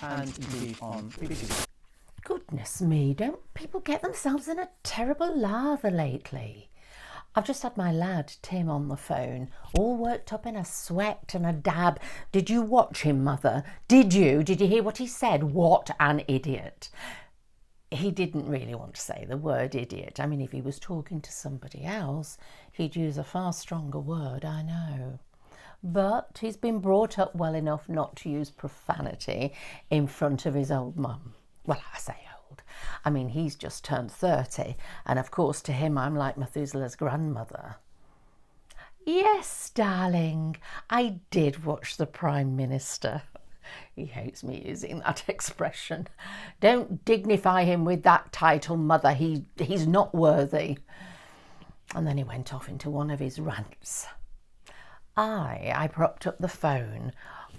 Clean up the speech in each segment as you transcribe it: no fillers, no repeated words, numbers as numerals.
and indeed on BBC. Goodness me, don't people get themselves in a terrible lather lately? I've just had my lad Tim on the phone, all worked up in a sweat and a dab. Did you watch him, Mother? Did you? Did you hear what he said? What an idiot. He didn't really want to say the word idiot. I mean, if he was talking to somebody else, he'd use a far stronger word, I know. But he's been brought up well enough not to use profanity in front of his old mum. Well, I say old. I mean, he's just turned 30, and of course to him I'm like Methuselah's grandmother. Yes, darling, I did watch the Prime Minister. He hates me using that expression. Don't dignify him with that title, Mother. He's not worthy. And then he went off into one of his rants. I propped up the phone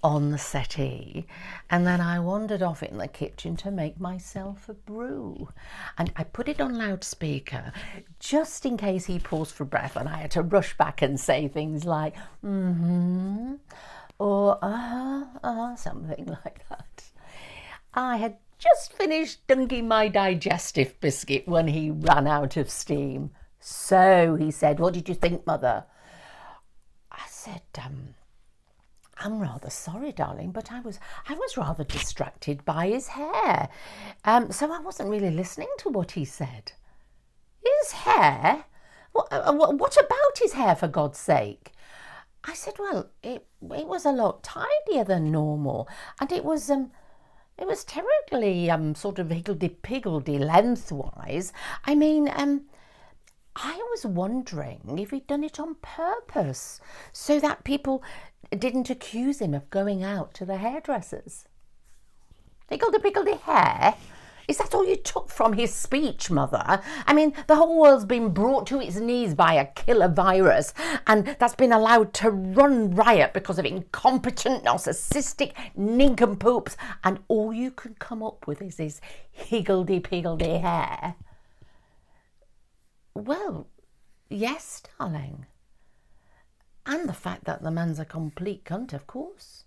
on the settee, and then I wandered off in the kitchen to make myself a brew. And I put it on loudspeaker just in case he paused for breath and I had to rush back and say things like, or something like that. I had just finished dunking my digestive biscuit when he ran out of steam. So, he said, what did you think, Mother? I said, I'm rather sorry, darling, but I was rather distracted by his hair. So I wasn't really listening to what he said. His hair? What about his hair, for God's sake? I said, well, it was a lot tidier than normal, and it was terribly sort of higgledy-piggledy lengthwise. I mean, I was wondering if he'd done it on purpose so that people didn't accuse him of going out to the hairdressers. Higgledy-piggledy hair? Is that all you took from his speech, Mother? I mean, the whole world's been brought to its knees by a killer virus, and that's been allowed to run riot because of incompetent, narcissistic nincompoops, and all you can come up with is his higgledy-piggledy hair. Well, yes, darling. And the fact that the man's a complete cunt, of course.